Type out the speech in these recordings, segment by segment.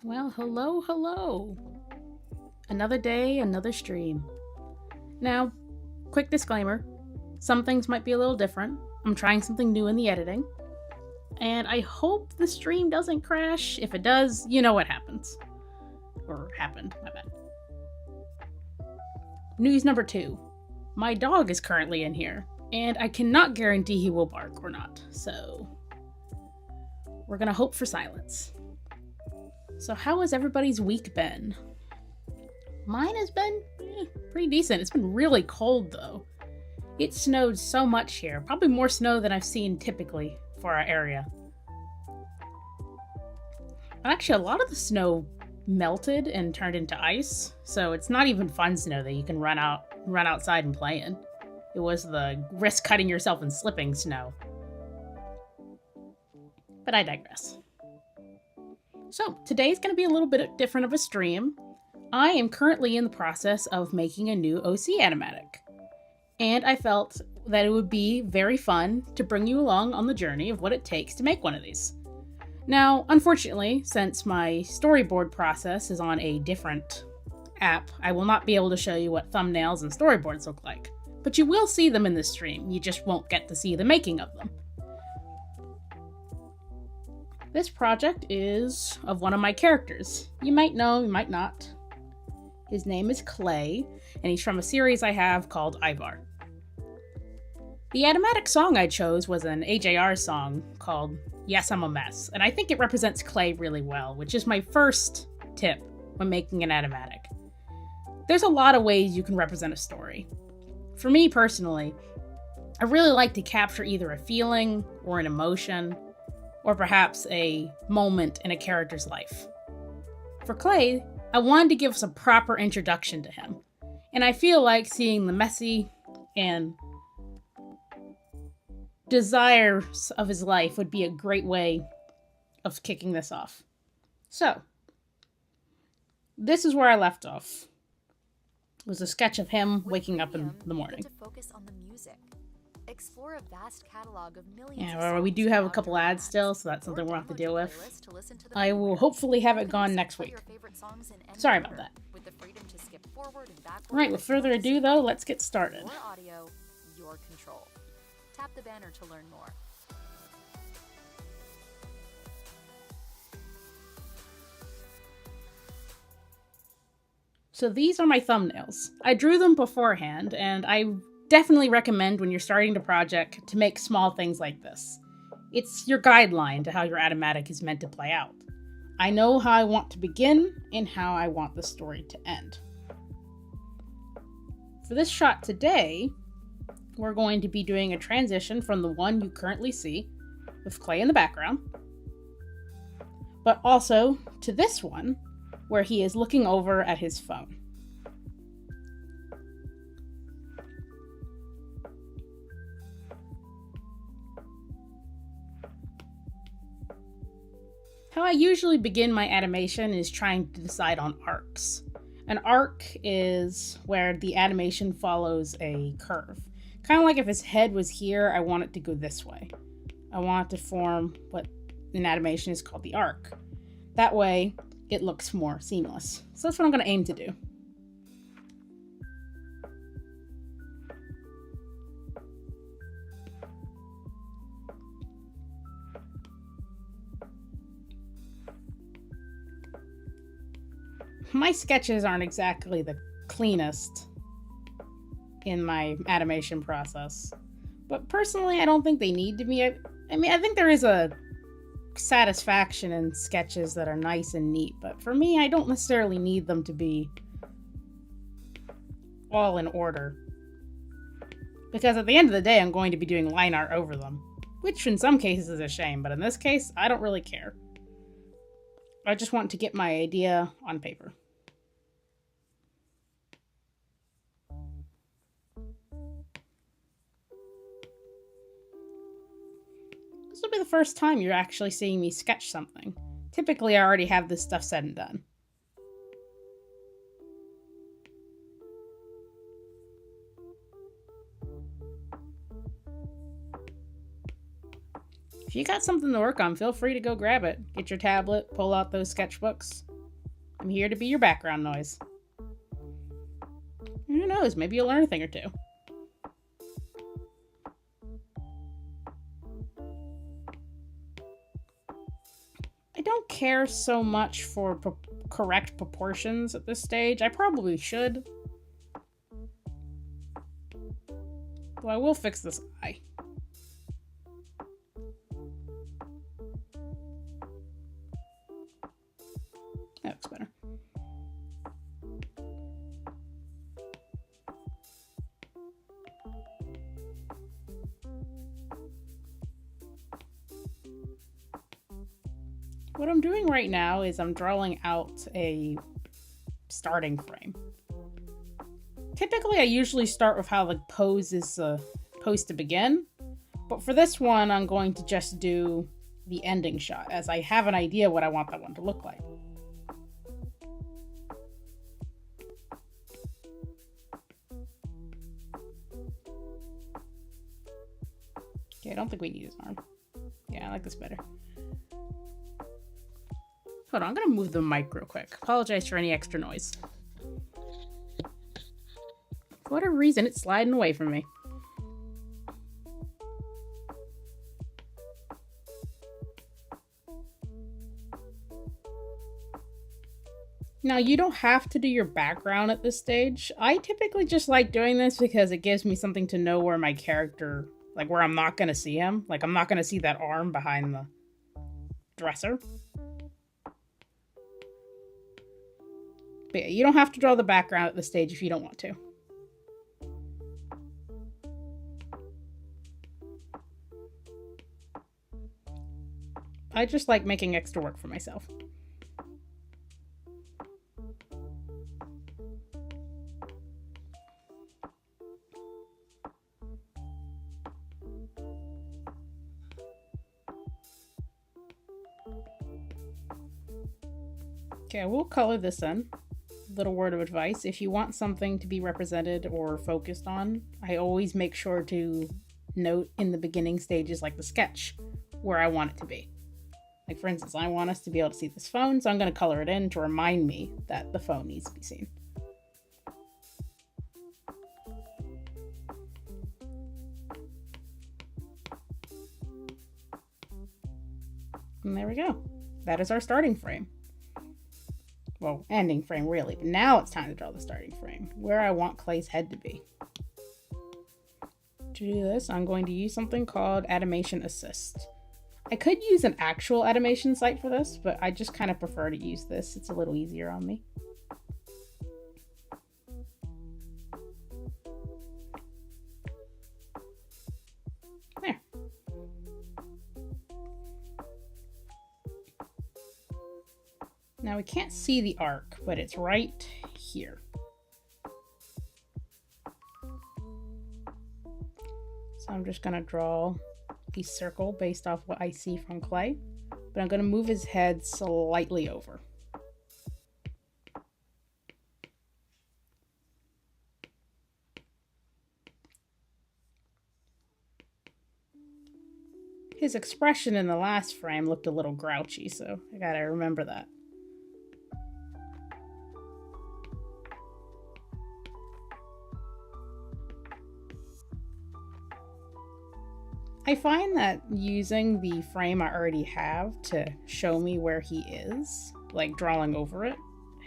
Well, hello, hello. Another day, another stream. Now, quick disclaimer, some things might be a little different. I'm trying something new in the editing, and I hope the stream doesn't crash. If it does, you know what happens. Or happened, my bad. News number 2. My dog is currently in here, and I cannot guarantee he will bark or not, so we're gonna hope for silence. So how has everybody's week been? Mine has been pretty decent. It's been really cold though. It snowed so much here, probably more snow than I've seen typically for our area. And actually, a lot of the snow melted and turned into ice, so it's not even fun snow that you can run outside and play in. It was the risk cutting yourself and slipping snow. But I digress. So today's going to be a little bit different of a stream. I am currently in the process of making a new OC Animatic, and I felt that it would be very fun to bring you along on the journey of what it takes to make one of these. Now, unfortunately, since my storyboard process is on a different app, I will not be able to show you what thumbnails and storyboards look like, but you will see them in this stream. You just won't get to see the making of them. This project is of one of my characters. You might know, you might not. His name is Clay, and he's from a series I have called Ivar. The Animatic song I chose was an AJR song called Yes, I'm a Mess, and I think it represents Clay really well, which is my first tip when making an animatic. There's a lot of ways you can represent a story. For me personally, I really like to capture either a feeling or an emotion, or perhaps a moment in a character's life. For Clay, I wanted to give us a proper introduction to him, and I feel like seeing the messy and desires of his life would be a great way of kicking this off. So, this is where I left off. It was a sketch of him waking up in the morning. Explore a vast catalog of millions Yeah, of well, we do have a couple ads still, so that's something we'll have to deal with. I will hopefully have it gone next week. Sorry about that. Alright, with further ado though, let's get started. Your audio, your control. Tap the banner to learn more. So these are my thumbnails. I drew them beforehand, and I definitely recommend when you're starting the project to make small things like this. It's your guideline to how your animatic is meant to play out. I know how I want to begin and how I want the story to end. For this shot today, we're going to be doing a transition from the one you currently see, with Clay in the background, but also to this one, where he is looking over at his phone. How I usually begin my animation is trying to decide on arcs. An arc is where the animation follows a curve. Kind of like if his head was here, I want it to go this way. I want it to form what in animation is called the arc. That way, it looks more seamless. So that's what I'm going to aim to do. My sketches aren't exactly the cleanest in my animation process, but personally I don't think they need to be. I think there is a satisfaction in sketches that are nice and neat, but for me I don't necessarily need them to be all in order, because at the end of the day I'm going to be doing line art over them, which in some cases is a shame, but in this case I don't really care. I just want to get my idea on paper. This will be the first time you're actually seeing me sketch something. Typically, I already have this stuff said and done. If you got something to work on, feel free to go grab it. Get your tablet, pull out those sketchbooks. I'm here to be your background noise. Who knows, maybe you'll learn a thing or two. I don't care so much for correct proportions at this stage. I probably should. Though I will fix this eye. That looks better. What I'm doing right now is I'm drawing out a starting frame. Typically, I usually start with how the pose is supposed to begin, but for this one, I'm going to just do the ending shot, as I have an idea what I want that one to look like. Okay, I don't think we need his arm. Yeah, I like this better. Hold on, I'm gonna move the mic real quick. Apologize for any extra noise. For whatever reason, it's sliding away from me. Now, you don't have to do your background at this stage. I typically just like doing this because it gives me something to know where my character, like where I'm not gonna see him. Like, I'm not gonna see that arm behind the dresser. But yeah, you don't have to draw the background at this stage if you don't want to. I just like making extra work for myself. Okay, I will color this in. Little word of advice: if you want something to be represented or focused on, I always make sure to note in the beginning stages, like the sketch, where I want it to be. Like, for instance, I want us to be able to see this phone, so I'm going to color it in to remind me that the phone needs to be seen. And there we go. That is our starting frame. Well, ending frame, really. But now it's time to draw the starting frame, where I want Clay's head to be. To do this, I'm going to use something called Animation Assist. I could use an actual animation site for this, but I just kind of prefer to use this. It's a little easier on me. There. Now we can't see the arc, but it's right here. So I'm just gonna draw a circle based off what I see from Clay, but I'm gonna move his head slightly over. His expression in the last frame looked a little grouchy, so I gotta remember that. I find that using the frame I already have to show me where he is, like drawing over it,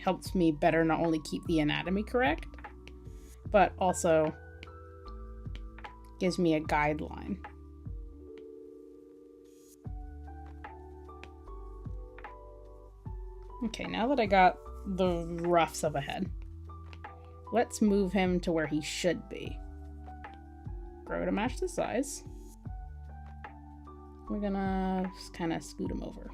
helps me better not only keep the anatomy correct, but also gives me a guideline. Okay, now that I got the roughs of a head, let's move him to where he should be. Grow to match the size. We're gonna just kind of scoot him over.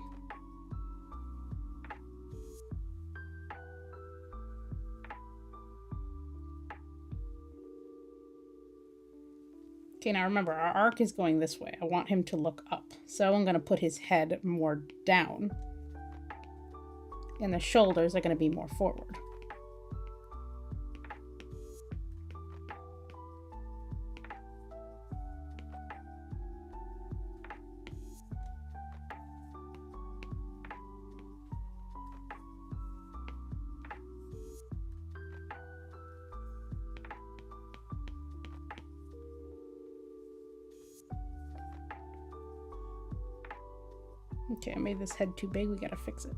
Okay, now remember, our arc is going this way. I want him to look up. So I'm gonna put his head more down. And the shoulders are gonna be more forward. Okay, I made this head too big. We gotta fix it.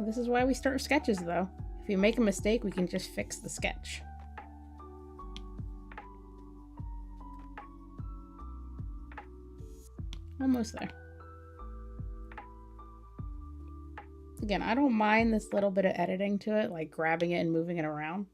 This is why we start sketches, though. If you make a mistake, we can just fix the sketch. Almost there. Again, I don't mind this little bit of editing to it, like grabbing it and moving it around.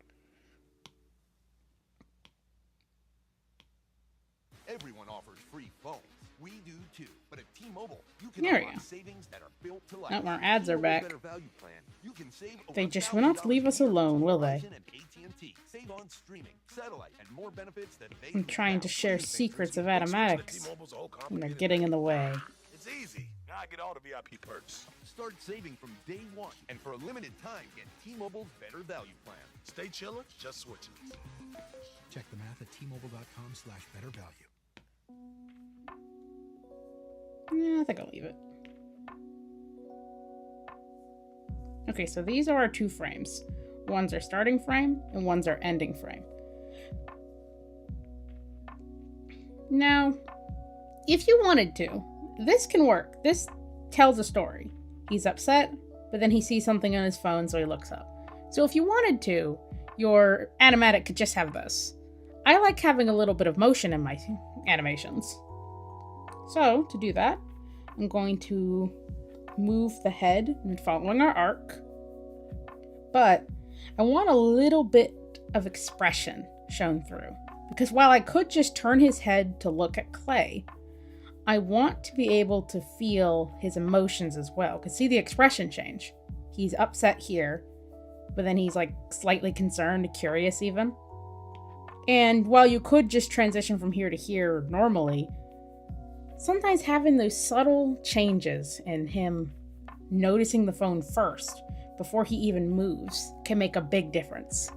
Everyone offers free phones. We do too. But at T-Mobile, you can unlock savings that are built to last. Oh, our ads are back. Better value plan. You can save They just will not leave us alone, will they? AT&T. Save on streaming, satellite, and more benefits that they I'm trying to share secrets of Animatics, and they're getting in the way. It's easy. Now I get all the VIP perks. Start saving from day one, and for a limited time, get T-Mobile's better value plan. Stay chiller, just switch it. Check the math at T-Mobile.com/bettervalue. Yeah, I think I'll leave it. Okay, so these are our two frames. One's our starting frame, and one's our ending frame. Now, if you wanted to, this can work. This tells a story. He's upset, but then he sees something on his phone, so he looks up. So if you wanted to, your animatic could just have this. I like having a little bit of motion in my animations. So, to do that, I'm going to move the head and following our arc. But I want a little bit of expression shown through. Because while I could just turn his head to look at Clay, I want to be able to feel his emotions as well. Because see the expression change. He's upset here, but then he's like slightly concerned, curious even. And while you could just transition from here to here normally, sometimes having those subtle changes in him noticing the phone first before he even moves can make a big difference.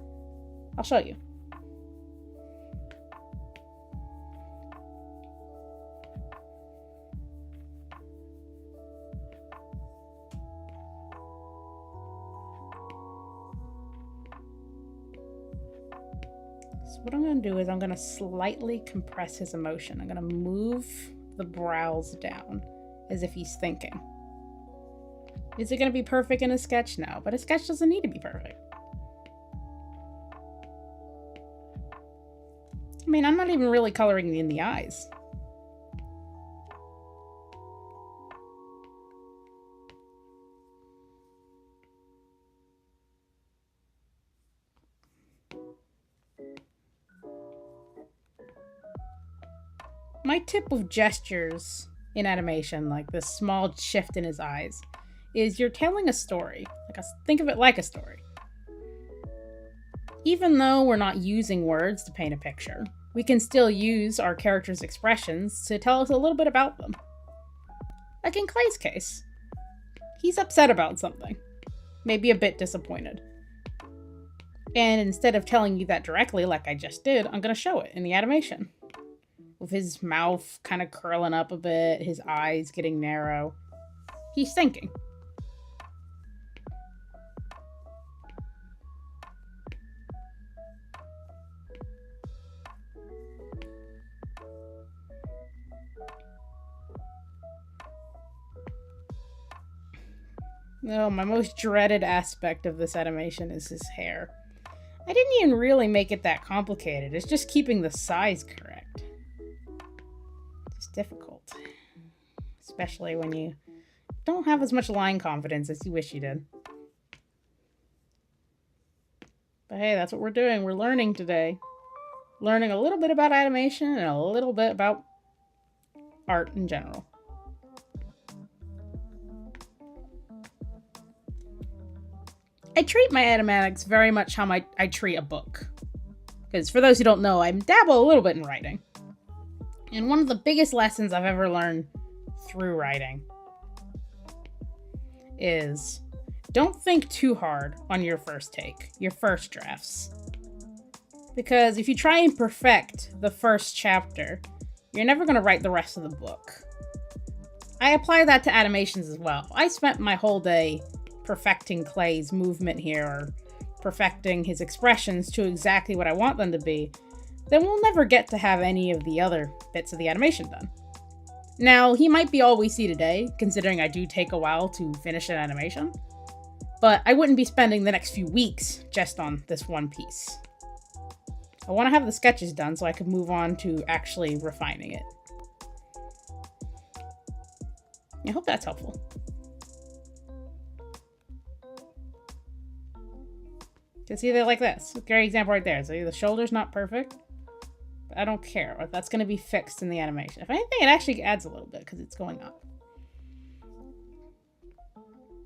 I'll show you. So what I'm going to do is I'm going to slightly compress his emotion. I'm going to move the brows down as if he's thinking. Is it going to be perfect in a sketch? No, but a sketch doesn't need to be perfect. I mean, I'm not even really coloring in the eyes. My tip of gestures in animation, like this small shift in his eyes, is you're telling a story. Think of it like a story. Even though we're not using words to paint a picture, we can still use our characters' expressions to tell us a little bit about them. Like in Clay's case, he's upset about something, maybe a bit disappointed. And instead of telling you that directly like I just did, I'm going to show it in the animation. With his mouth kind of curling up a bit, his eyes getting narrow. He's thinking. No, my most dreaded aspect of this animation is his hair. I didn't even really make it that complicated. It's just keeping the size correct. It's difficult. Especially when you don't have as much line confidence as you wish you did. But hey, that's what we're doing. We're learning today. Learning a little bit about animation and a little bit about art in general. I treat my animatics very much how I treat a book. Because for those who don't know, I dabble a little bit in writing. And one of the biggest lessons I've ever learned through writing is don't think too hard on your first take, your first drafts. Because if you try and perfect the first chapter, you're never going to write the rest of the book. I apply that to animations as well. I spent my whole day perfecting Clay's movement here, or perfecting his expressions to exactly what I want them to be, then we'll never get to have any of the other bits of the animation done. Now, he might be all we see today, considering I do take a while to finish an animation, but I wouldn't be spending the next few weeks just on this one piece. I want to have the sketches done so I can move on to actually refining it. I hope that's helpful. You see, they're like this. Great example right there. So the shoulder's not perfect, but I don't care. That's going to be fixed in the animation. If anything, it actually adds a little bit because it's going up.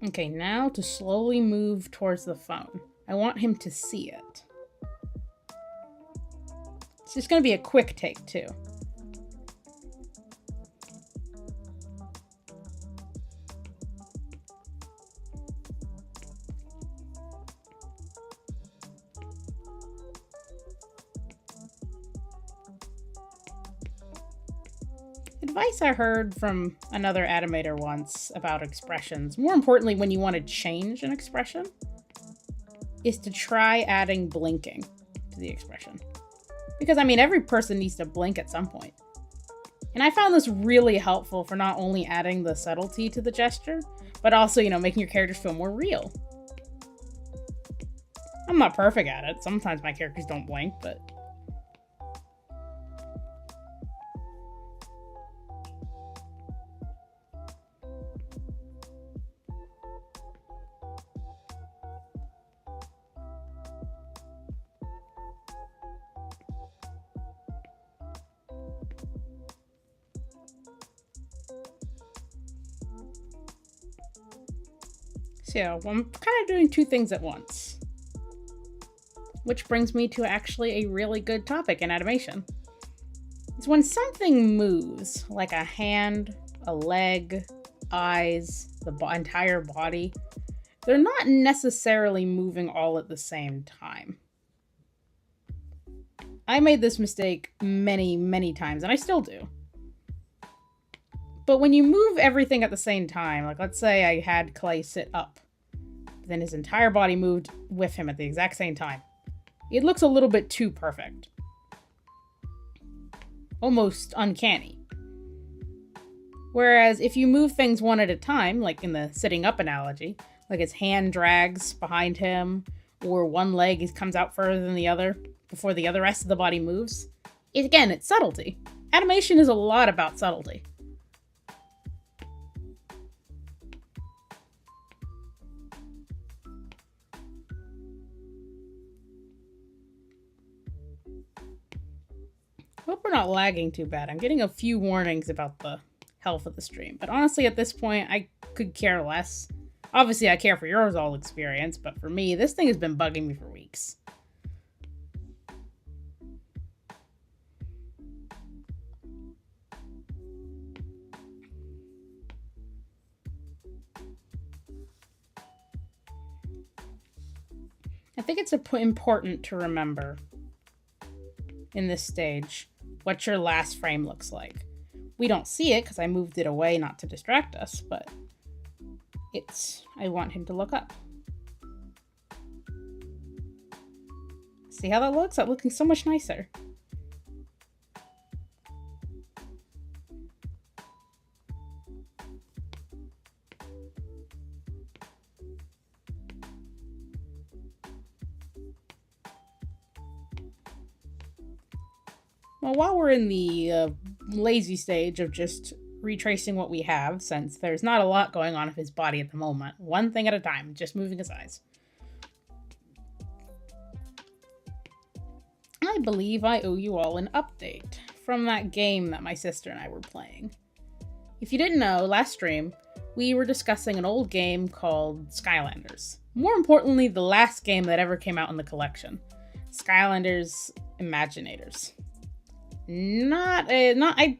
Okay, now to slowly move towards the phone. I want him to see it. It's just going to be a quick take, too. Advice I heard from another animator once about expressions, more importantly when you want to change an expression, is to try adding blinking to the expression. Because, I mean, every person needs to blink at some point. And I found this really helpful for not only adding the subtlety to the gesture, but also, making your characters feel more real. I'm not perfect at it. Sometimes my characters don't blink, but... So, I'm kind of doing two things at once. Which brings me to actually a really good topic in animation. It's when something moves, like a hand, a leg, eyes, the entire body, they're not necessarily moving all at the same time. I made this mistake many, many times, and I still do. But when you move everything at the same time, like let's say I had Clay sit up, then his entire body moved with him at the exact same time, it looks a little bit too perfect. Almost uncanny. Whereas if you move things one at a time, like in the sitting up analogy, like his hand drags behind him, or one leg comes out further than the other before the other rest of the body moves, it's subtlety. Animation is a lot about subtlety. Hope we're not lagging too bad. I'm getting a few warnings about the health of the stream, but honestly at this point I could care less. Obviously I care for yours all experience, but for me this thing has been bugging me for weeks. I think it's important to remember in this stage what your last frame looks like. We don't see it because I moved it away not to distract us, but I want him to look up. See how that looks? That's looking so much nicer. Well, while we're in the lazy stage of just retracing what we have, since there's not a lot going on with his body at the moment, one thing at a time, just moving his eyes. I believe I owe you all an update from that game that my sister and I were playing. If you didn't know, last stream, we were discussing an old game called Skylanders. More importantly, the last game that ever came out in the collection, Skylanders Imaginators. Not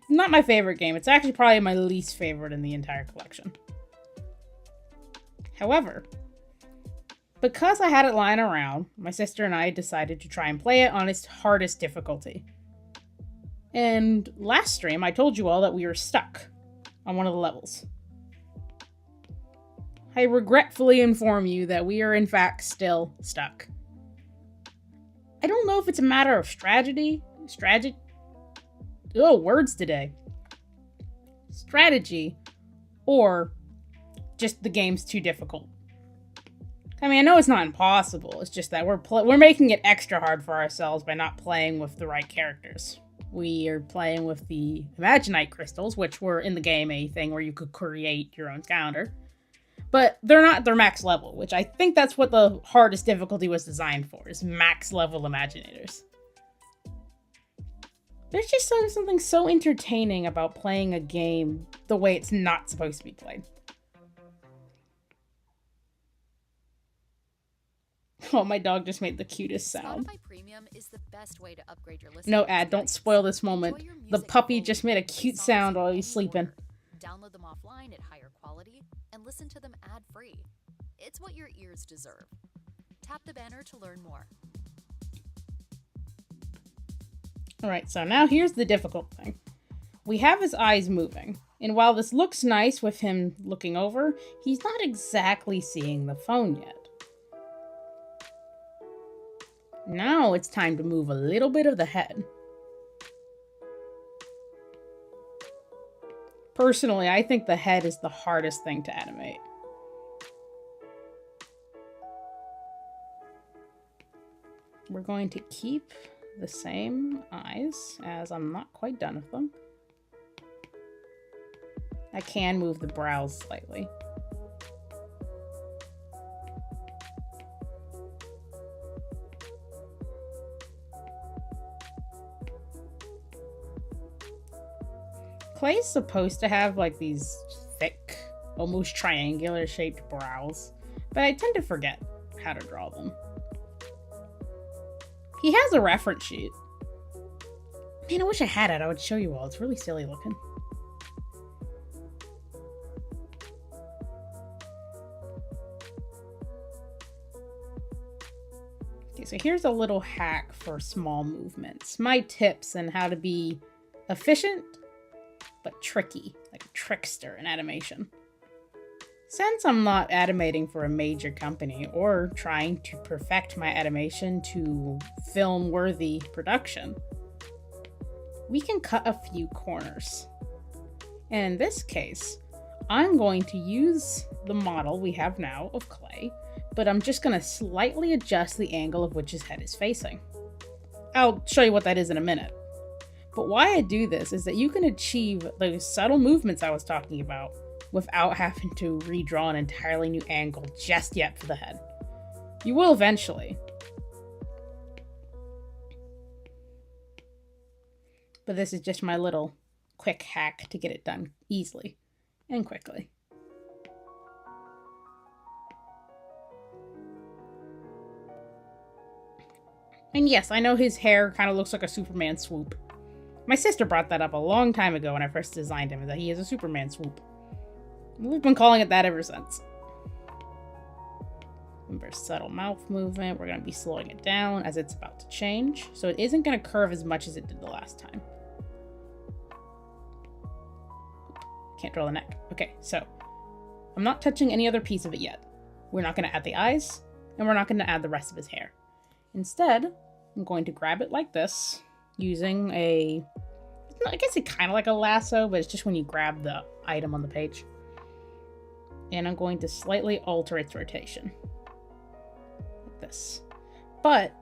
my favorite game. It's actually probably my least favorite in the entire collection. However, because I had it lying around, my sister and I decided to try and play it on its hardest difficulty. And last stream, I told you all that we were stuck on one of the levels. I regretfully inform you that we are in fact still stuck. I don't know if it's a matter of words today. strategy, or just the game's too difficult. I mean, I know it's not impossible, it's just that we're making it extra hard for ourselves by not playing with the right characters. We are playing with the Imaginite crystals, which were in the game a thing where you could create your own calendar. But they're not their max level, which I think that's what the hardest difficulty was designed for, is max level Imaginators. There's just something so entertaining about playing a game the way it's not supposed to be played. Oh, my dog just made the cutest sound. Spotify Premium is the best way to upgrade your listening No ad, don't experience. spoil this moment. Enjoy your The music puppy fully just made a with cute songs sound in while any he's sleeping. order. Download them offline at higher quality and listen to them ad-free. It's what your ears deserve. Tap the banner to learn more. Alright, so now here's the difficult thing. We have his eyes moving, and while this looks nice with him looking over, he's not exactly seeing the phone yet. Now it's time to move a little bit of the head. Personally, I think the head is the hardest thing to animate. We're going to keep the same eyes, as I'm not quite done with them. I can move the brows slightly. Clay's supposed to have like these thick, almost triangular shaped brows, but I tend to forget how to draw them. He has a reference sheet. Man, I wish I had it. I would show you all. It's really silly looking. Okay, so here's a little hack for small movements. My tips on how to be efficient, but tricky, like a trickster in animation. Since I'm not animating for a major company or trying to perfect my animation to film-worthy production, we can cut a few corners. And in this case, I'm going to use the model we have now of Clay, but I'm just going to slightly adjust the angle of which his head is facing. I'll show you what that is in a minute. But why I do this is that you can achieve those subtle movements I was talking about without having to redraw an entirely new angle just yet for the head. You will eventually. But this is just my little quick hack to get it done easily and quickly. And yes, I know his hair kind of looks like a Superman swoop. My sister brought that up a long time ago when I first designed him, that he has a Superman swoop. We've been calling it that ever since. Remember, subtle mouth movement. We're going to be slowing it down as it's about to change. So it isn't going to curve as much as it did the last time. Can't draw the neck. Okay, so I'm not touching any other piece of it yet. We're not going to add the eyes, and we're not going to add the rest of his hair. Instead, I'm going to grab it like this, using a, I guess it's kind of like a lasso, but it's just when you grab the item on the page. And I'm going to slightly alter its rotation. Like this. But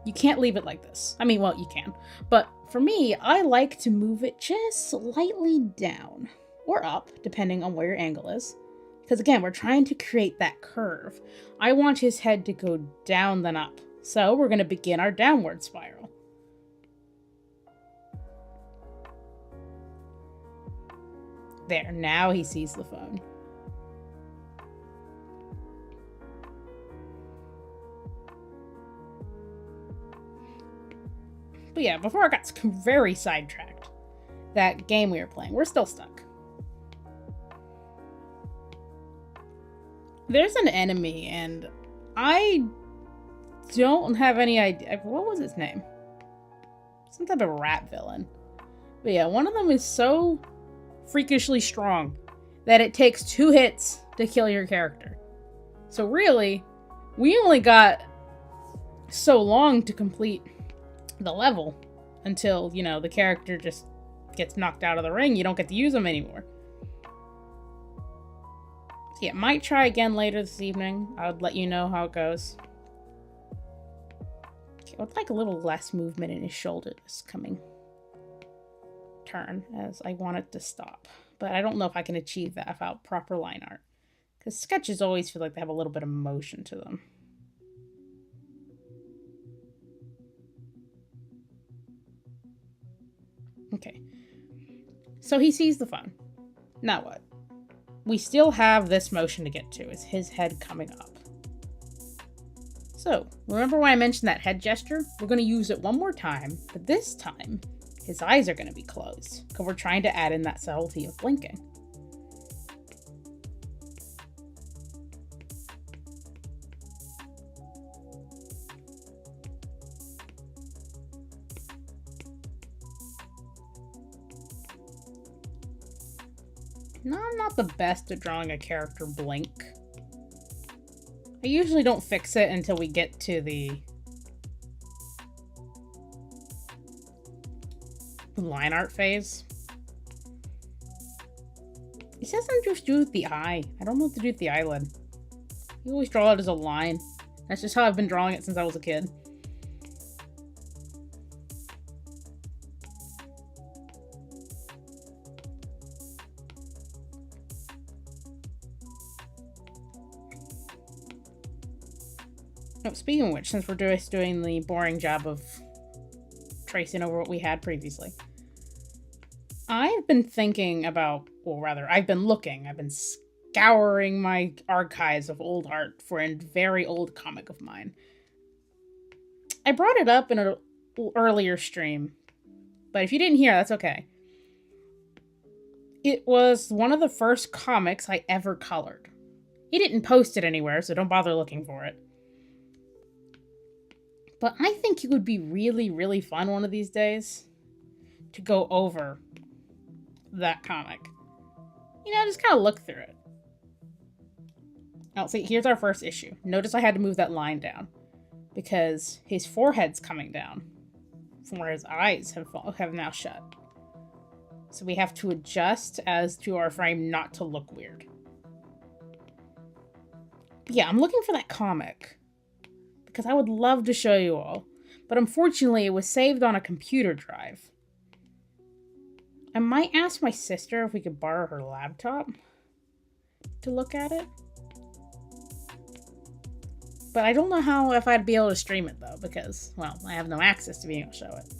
you can't leave it like this. I mean, well, you can. But for me, I like to move it just slightly down. Or up, depending on where your angle is. Because again, we're trying to create that curve. I want his head to go down then up. So we're going to begin our downward spiral. There, now he sees the phone. But yeah, before I got very sidetracked, that game we were playing, we're still stuck. There's an enemy, and I don't have any idea. What was his name? Some type of rat villain. But yeah, one of them is so freakishly strong that it takes 2 hits to kill your character. So really, we only got so long to complete the level until, you know, the character just gets knocked out of the ring. You don't get to use them anymore. Yeah, might try again later this evening. I would let you know how it goes. Okay, I would like a little less movement in his shoulder this coming turn, as I want it to stop. But I don't know if I can achieve that without proper line art. Because sketches always feel like they have a little bit of motion to them. Okay. So he sees the phone. Now what? We still have this motion to get to. Is his head coming up? So, remember when I mentioned that head gesture? We're going to use it one more time, but this time, his eyes are going to be closed, because we're trying to add in that subtlety of blinking. No, I'm not the best at drawing a character blink. I usually don't fix it until we get to the line art phase. It says I'm just do with the eye. I don't know what to do with the eyelid. You always draw it as a line. That's just how I've been drawing it since I was a kid. Oh, speaking of which, since we're just doing the boring job of tracing over what we had previously, I've been thinking about, well, rather, I've been scouring my archives of old art for a very old comic of mine. I brought it up in an earlier stream, but if you didn't hear, that's okay. It was one of the first comics I ever colored. He didn't post it anywhere, so don't bother looking for it. But I think it would be really, really fun one of these days to go over that comic. You know, just kind of look through it. Oh, see, here's our first issue. Notice I had to move that line down because his forehead's coming down from where his eyes have now shut. So we have to adjust as to our frame not to look weird. But yeah, I'm looking for that comic because I would love to show you all, but unfortunately it was saved on a computer drive. I might ask my sister if we could borrow her laptop to look at it. But I don't know if I'd be able to stream it though, because, well, I have no access to being able to show it.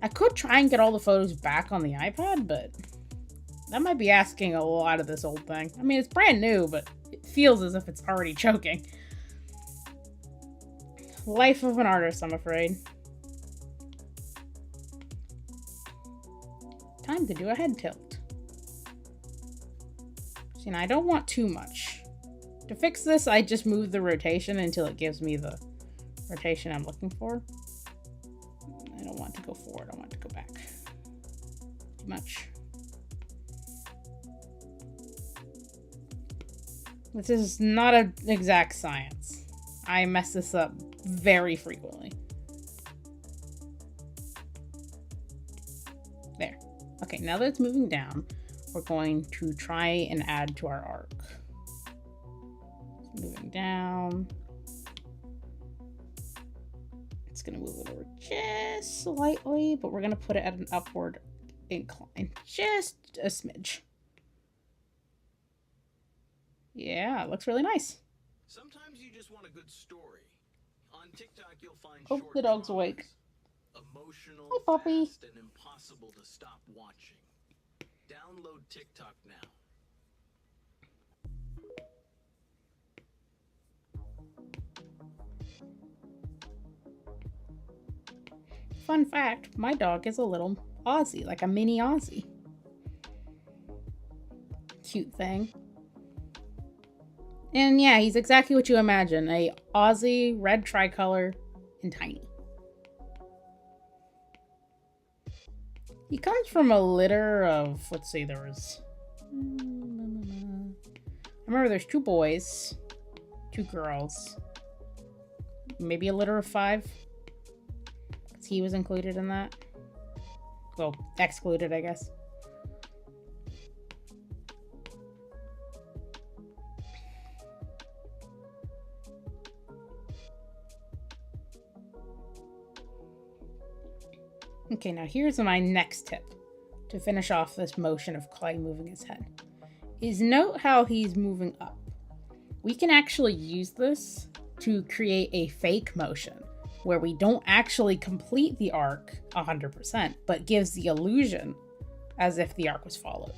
I could try and get all the photos back on the iPad, but that might be asking a lot of this old thing. I mean, it's brand new, but it feels as if it's already choking. Life of an artist, I'm afraid. Time to do a head tilt. See, now I don't want too much. To fix this, I just move the rotation until it gives me the rotation I'm looking for. I don't want to go forward, I want to go back. Too much. This is not an exact science. I mess this up very frequently. There. Okay, now that it's moving down, we're going to try and add to our arc. It's moving down. It's going to move it over just slightly, but we're going to put it at an upward incline. Just a smidge. Yeah, it looks really nice. Sometimes you just want a good story. On TikTok, you'll find Oh, short the dog's dramas, awake. Emotional, Hi, puppy. fast, and impossible to stop watching. Download TikTok now. Fun fact, my dog is a little Aussie, like a mini Aussie. Cute thing. And yeah, he's exactly what you imagine. A Aussie, red tricolor, and tiny. He comes from a litter of, let's see, there was... I remember there's 2 boys, 2 girls. Maybe a litter of 5. Because he was included in that. Well, excluded, I guess. Okay, now here's my next tip to finish off this motion of Clay moving his head. Is note how he's moving up. We can actually use this to create a fake motion where we don't actually complete the arc 100%, but gives the illusion as if the arc was followed.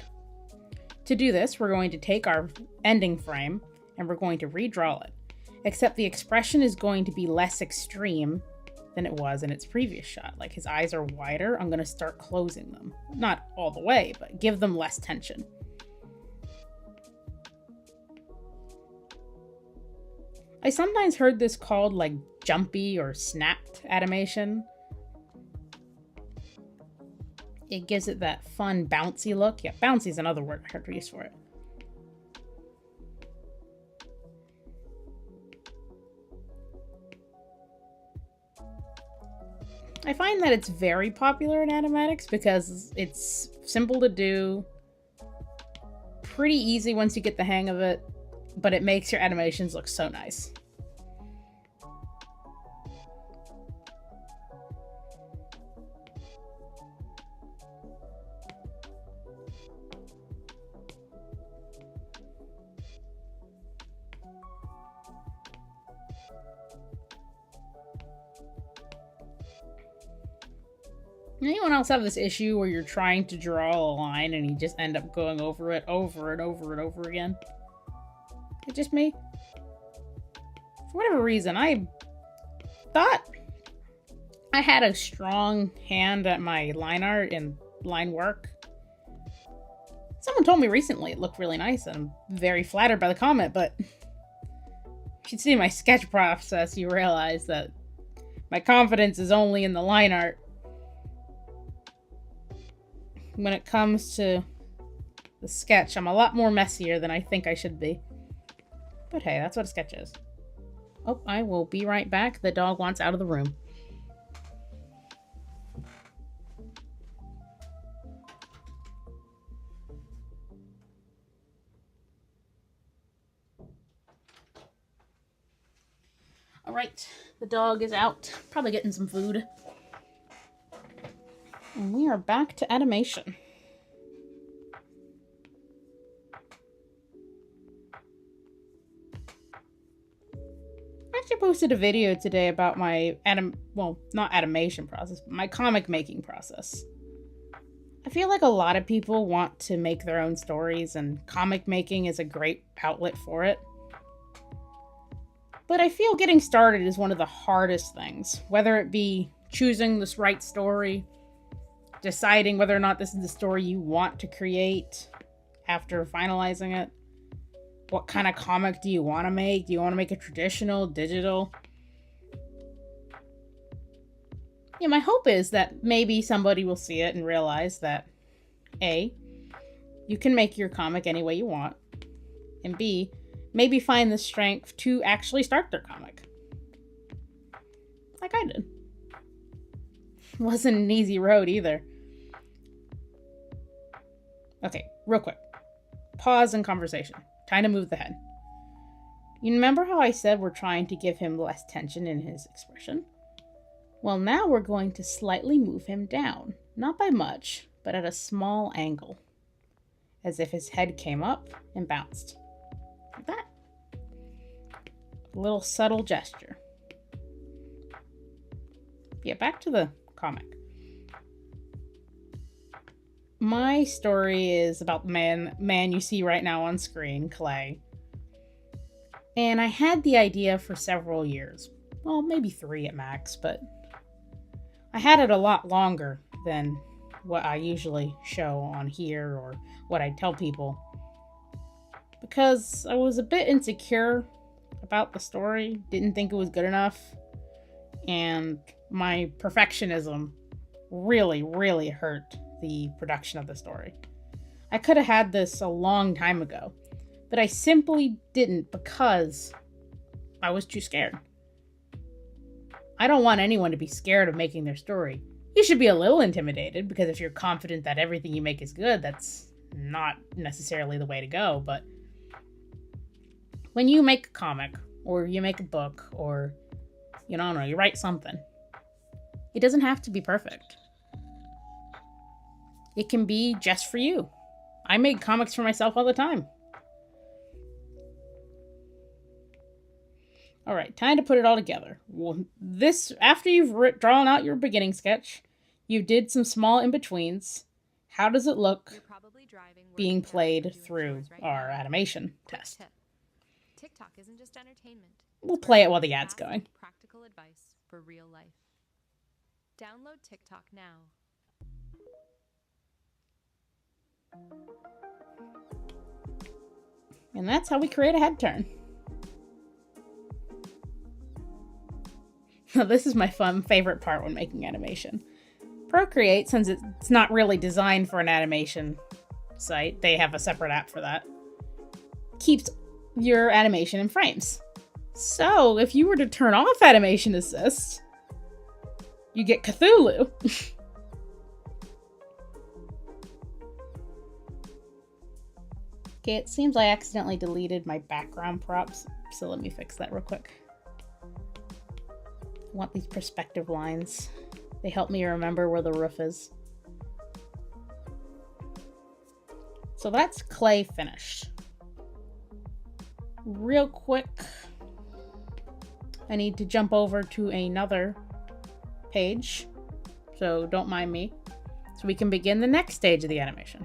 To do this, we're going to take our ending frame and we're going to redraw it, except the expression is going to be less extreme than it was in its previous shot. Like his eyes are wider, I'm going to start closing them. Not all the way, but give them less tension. I sometimes heard this called like jumpy or snapped animation. It gives it that fun bouncy look. Yeah, bouncy is another word I heard used for it. I find that it's very popular in animatics because it's simple to do, pretty easy once you get the hang of it, but it makes your animations look so nice. Anyone else have this issue where you're trying to draw a line and you just end up going over it over and over and over again? It's just me. For whatever reason, I thought I had a strong hand at my line art and line work. Someone told me recently it looked really nice, and I'm very flattered by the comment, but if you'd see my sketch process, you realize that my confidence is only in the line art. When it comes to the sketch, I'm a lot more messier than I think I should be. But hey, that's what a sketch is. Oh, I will be right back. The dog wants out of the room. Alright, the dog is out. Probably getting some food. And we are back to animation. I actually posted a video today about my not animation process, but my comic making process. I feel like a lot of people want to make their own stories, and comic making is a great outlet for it. But I feel getting started is one of the hardest things, whether it be choosing this right story, deciding whether or not this is the story you want to create after finalizing it. What kind of comic do you want to make? Do you want to make a traditional, digital? Yeah, my hope is that maybe somebody will see it and realize that A, you can make your comic any way you want, and B, maybe find the strength to actually start their comic. Like I did. It wasn't an easy road either. Okay, real quick. Pause and conversation. Time to move the head. You remember how I said we're trying to give him less tension in his expression? Well, now we're going to slightly move him down. Not by much, but at a small angle. As if his head came up and bounced. Like that. A little subtle gesture. Yeah, back to the comic. My story is about the man you see right now on screen, Clay. And I had the idea for several years. Well, maybe 3 at max, but I had it a lot longer than what I usually show on here or what I tell people. Because I was a bit insecure about the story, didn't think it was good enough, and my perfectionism really, really hurt the production of the story. I could have had this a long time ago, but I simply didn't because I was too scared. I don't want anyone to be scared of making their story. You should be a little intimidated, because if you're confident that everything you make is good, that's not necessarily the way to go. But when you make a comic, or you make a book, or you write something, it doesn't have to be perfect. It can be just for you. I make comics for myself all the time. All right, time to put it all together. Well, after you've drawn out your beginning sketch, you did some small in-betweens. How does it look being played through our animation test? TikTok isn't just entertainment. We'll play it while the ad's going. Practical advice for real life. Download TikTok now. And that's how we create a head turn. Now, this is my favorite part when making animation. Procreate, since it's not really designed for an animation site, they have a separate app for that, keeps your animation in frames. So, if you were to turn off Animation Assist, you get Cthulhu. Okay, it seems I accidentally deleted my background props, so let me fix that real quick. I want these perspective lines. They help me remember where the roof is. So that's clay finished. Real quick, I need to jump over to another page, so don't mind me, so we can begin the next stage of the animation.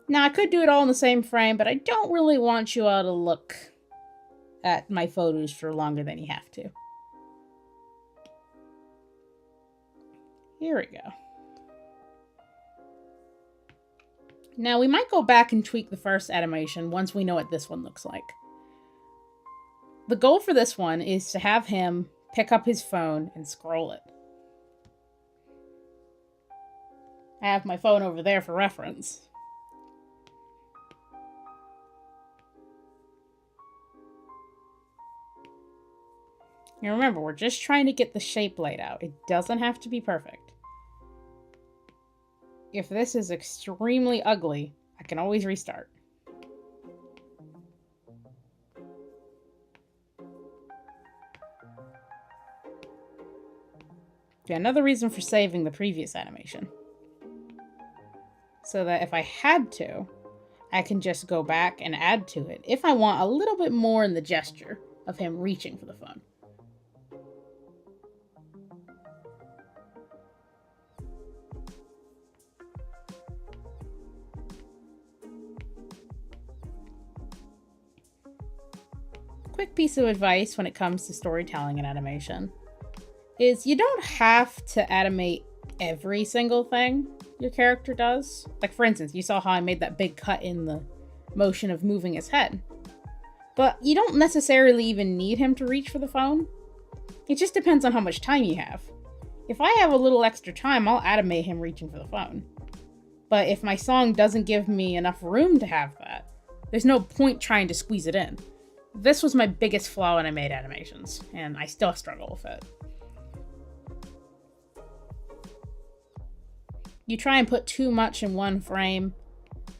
Now, I could do it all in the same frame, but I don't really want you all to look at my photos for longer than you have to. Here we go. Now, we might go back and tweak the first animation once we know what this one looks like. The goal for this one is to have him pick up his phone and scroll it. I have my phone over there for reference. Now remember, we're just trying to get the shape laid out. It doesn't have to be perfect. If this is extremely ugly, I can always restart. Okay, another reason for saving the previous animation. So that if I had to, I can just go back and add to it if I want a little bit more in the gesture of him reaching for the phone. Quick piece of advice when it comes to storytelling and animation is you don't have to animate every single thing your character does. Like, for instance, you saw how I made that big cut in the motion of moving his head. But you don't necessarily even need him to reach for the phone. It just depends on how much time you have. If I have a little extra time, I'll animate him reaching for the phone. But if my song doesn't give me enough room to have that, there's no point trying to squeeze it in. This was my biggest flaw when I made animations, and I still struggle with it. You try and put too much in one frame,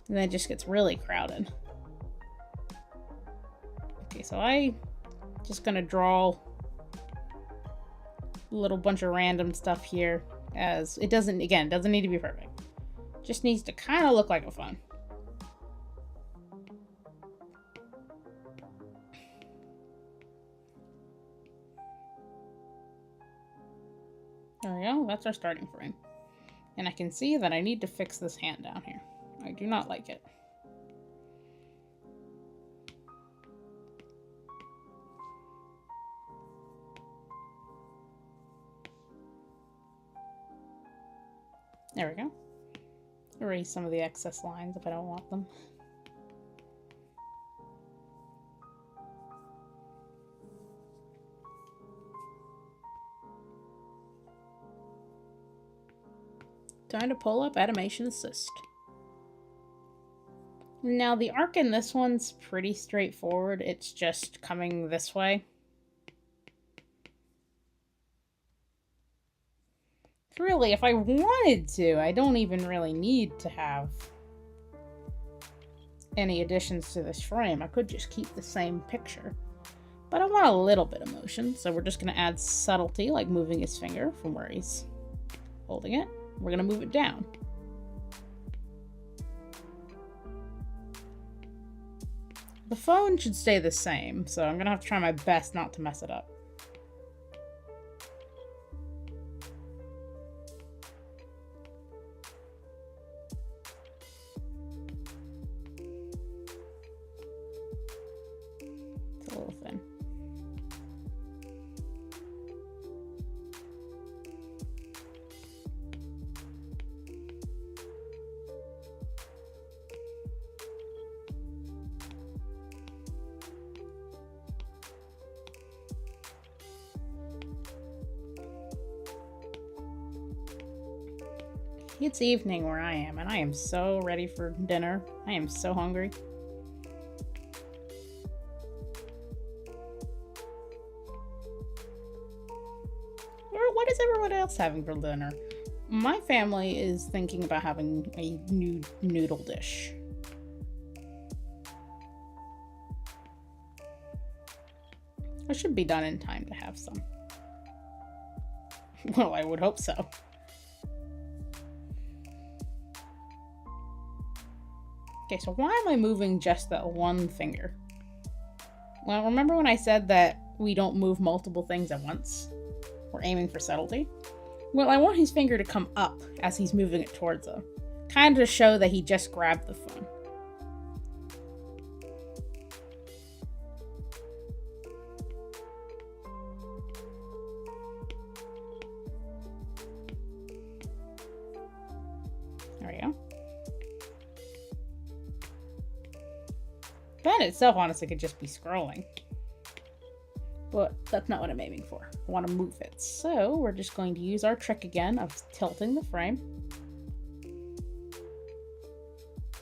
and then it just gets really crowded. Okay, so I'm just gonna draw a little bunch of random stuff here, as it doesn't need to be perfect. Just needs to kind of look like a phone. There we go, that's our starting frame. And I can see that I need to fix this hand down here. I do not like it. There we go. Erase some of the excess lines if I don't want them. Time to pull up Animation Assist. Now the arc in this one's pretty straightforward. It's just coming this way. Really, if I wanted to, I don't even really need to have any additions to this frame. I could just keep the same picture. But I want a little bit of motion, so we're just going to add subtlety, like moving his finger from where he's holding it. We're going to move it down. The phone should stay the same, so I'm going to have to try my best not to mess it up. It's a little thin. It's evening where I am, and I am so ready for dinner. I am so hungry. What is everyone else having for dinner? My family is thinking about having a new noodle dish. I should be done in time to have some. Well, I would hope so. Okay, so why am I moving just that one finger? Well, remember when I said that we don't move multiple things at once? We're aiming for subtlety. Well, I want his finger to come up as he's moving it towards him. Kind of to show that he just grabbed the phone. There we go. That itself honestly could just be scrolling. But that's not what I'm aiming for. I want to move it. So we're just going to use our trick again of tilting the frame.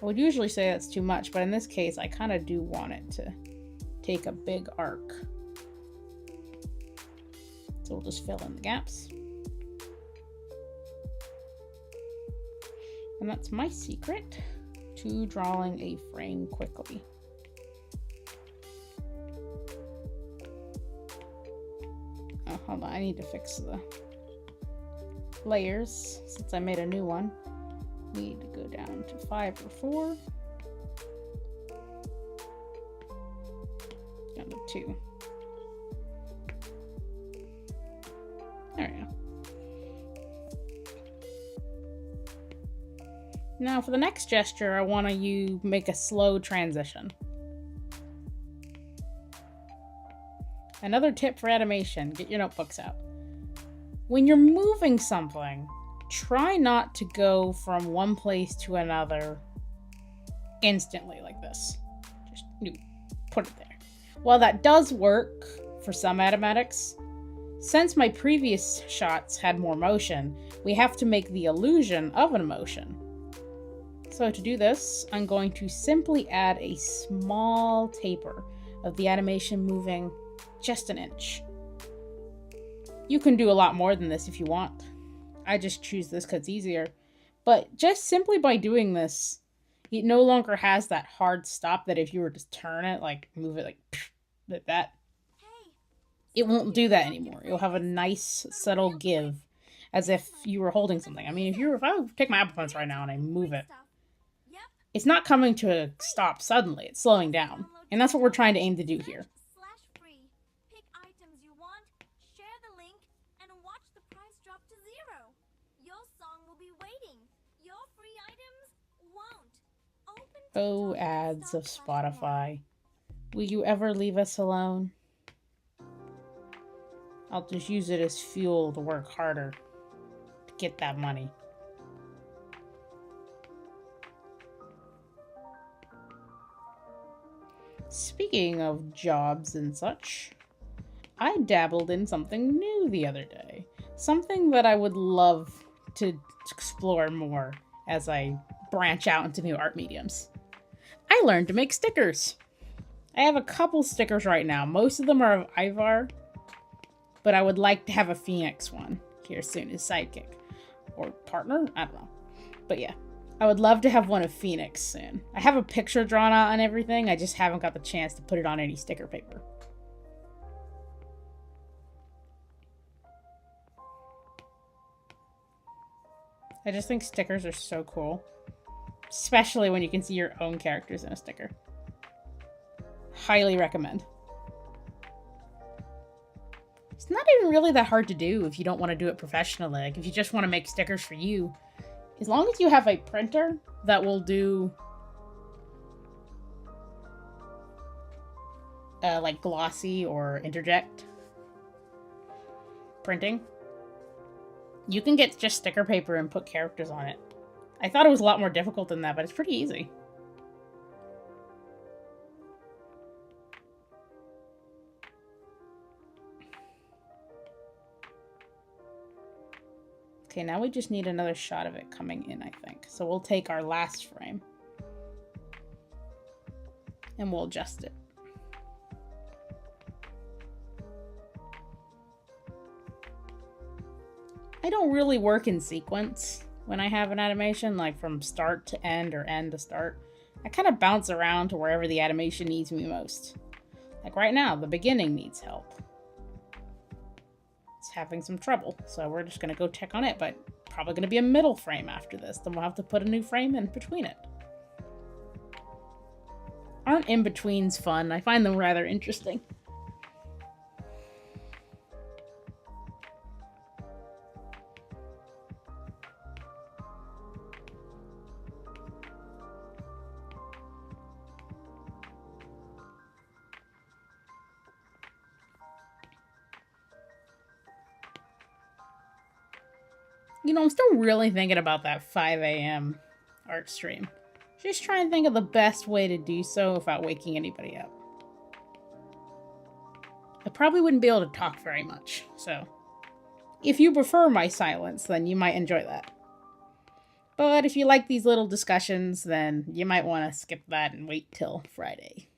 I would usually say that's too much, but in this case, I kind of do want it to take a big arc. So we'll just fill in the gaps. And that's my secret to drawing a frame quickly. Oh, hold on, I need to fix the layers since I made a new one. We need to go down to 5 or 4. Down to 2. There we go. Now for the next gesture, I want to make a slow transition. Another tip for animation, get your notebooks out. When you're moving something, try not to go from one place to another instantly like this. Just put it there. While that does work for some animatics, since my previous shots had more motion, we have to make the illusion of an motion. So to do this, I'm going to simply add a small taper of the animation moving just an inch. You can do a lot more than this if you want. I just choose this because it's easier. But just simply by doing this, it no longer has that hard stop that if you were to turn it, like move it like that, it won't do that anymore. You'll have a nice subtle give as if you were holding something. I mean, if I take my Apple Pencil right now and I move it, it's not coming to a stop suddenly. It's slowing down. And that's what we're trying to aim to do here. Oh, ads of Spotify. Will you ever leave us alone? I'll just use it as fuel to work harder to get that money. Speaking of jobs and such, I dabbled in something new the other day. Something that I would love to explore more as I branch out into new art mediums. I learned to make stickers. I have a couple stickers right now. Most of them are of Ivar, but I would like to have a Phoenix one here soon as sidekick. Or partner? I don't know. But yeah, I would love to have one of Phoenix soon. I have a picture drawn out and everything, I just haven't got the chance to put it on any sticker paper. I just think stickers are so cool. Especially when you can see your own characters in a sticker. Highly recommend. It's not even really that hard to do if you don't want to do it professionally. Like, if you just want to make stickers for you. As long as you have a printer that will do like glossy or interject printing, you can get just sticker paper and put characters on it. I thought it was a lot more difficult than that, but it's pretty easy. Okay, now we just need another shot of it coming in, I think. So we'll take our last frame and we'll adjust it. I don't really work in sequence when I have an animation, like from start to end or end to start. I kind of bounce around to wherever the animation needs me most. Like right now, the beginning needs help. It's having some trouble, so we're just gonna go check on it, but probably gonna be a middle frame after this. Then we'll have to put a new frame in between it. Aren't in-betweens fun? I find them rather interesting. You know, I'm still really thinking about that 5 a.m. art stream. Just trying to think of the best way to do so without waking anybody up. I probably wouldn't be able to talk very much, so if you prefer my silence, then you might enjoy that. But if you like these little discussions, then you might want to skip that and wait till Friday.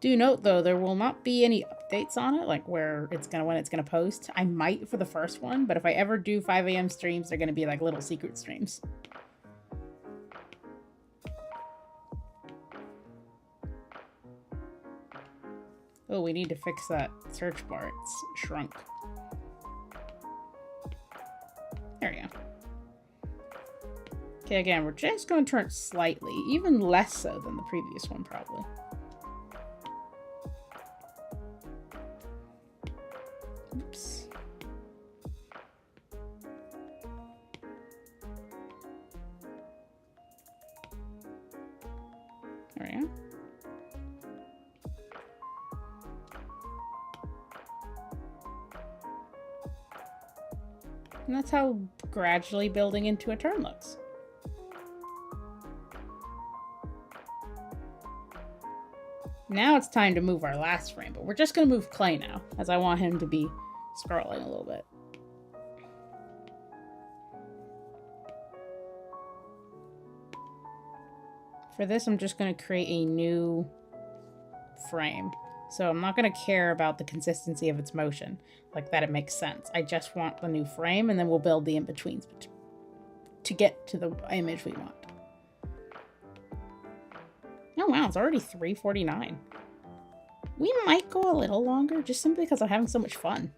Do note, though, there will not be any updates on it, like when it's gonna post. I might for the first one, but if I ever do 5 a.m. streams, they're gonna be like little secret streams. Oh, we need to fix that search bar. It's shrunk. There we go. Okay, again, we're just going to turn it slightly, even less so than the previous one, probably. Oops. There we go. And that's how gradually building into a turn looks. Now it's time to move our last frame, but we're just going to move Clay now, as I want him to be scrolling a little bit. For this, I'm just going to create a new frame. So I'm not going to care about the consistency of its motion, like that it makes sense. I just want the new frame, and then we'll build the in-betweens to get to the image we want. Oh wow, it's already 3:49. We might go a little longer, just simply because I'm having so much fun.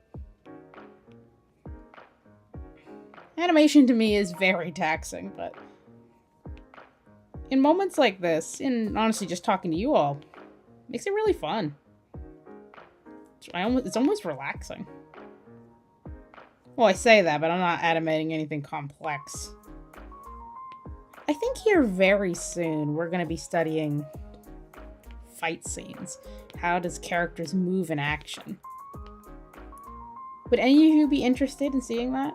Animation to me is very taxing, but in moments like this, and honestly just talking to you all, makes it really fun. It's almost relaxing. Well, I say that, but I'm not animating anything complex. I think here very soon we're going to be studying fight scenes. How does characters move in action? Would any of you be interested in seeing that?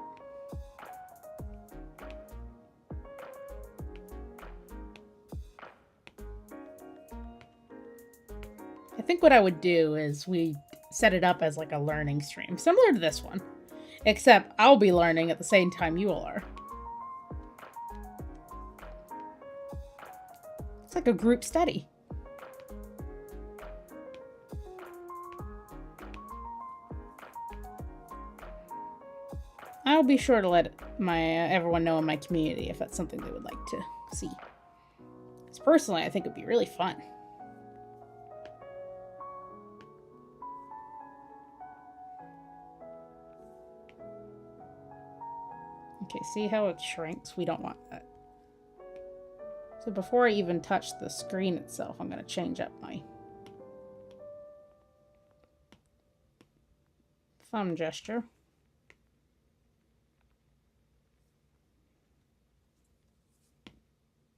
I think what I would do is we set it up as like a learning stream, similar to this one, except I'll be learning at the same time you all are. It's like a group study. I'll be sure to let everyone know in my community if that's something they would like to see. Because personally, I think it'd be really fun. Okay, see how it shrinks? We don't want that. So before I even touch the screen itself, I'm going to change up my thumb gesture.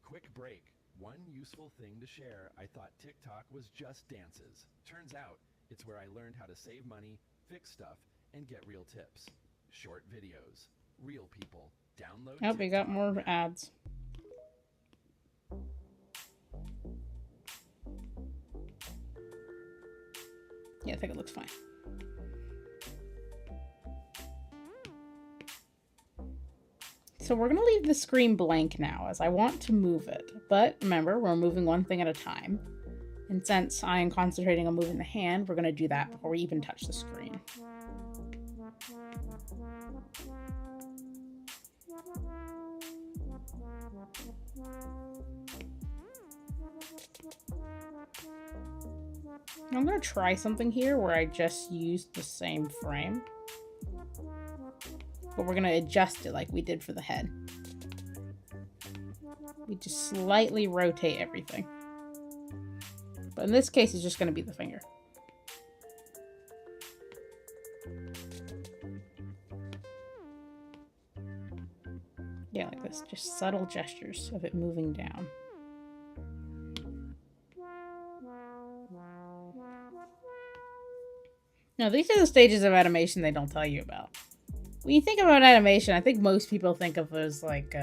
Quick break. One useful thing to share. I thought TikTok was just dances. Turns out, it's where I learned how to save money, fix stuff, and get real tips. Short videos. Real people. Download Oh, we got TikTok more now. ads. Yeah, I think it looks fine. So we're going to leave the screen blank now, as I want to move it. But remember, we're moving one thing at a time. And since I am concentrating on moving the hand, we're going to do that before we even touch the screen. I'm going to try something here where I just use the same frame. But we're going to adjust it like we did for the head. We just slightly rotate everything. But in this case, it's just going to be the finger. Yeah, like this. Just subtle gestures of it moving down. Now, these are the stages of animation they don't tell you about. When you think about animation, I think most people think of those like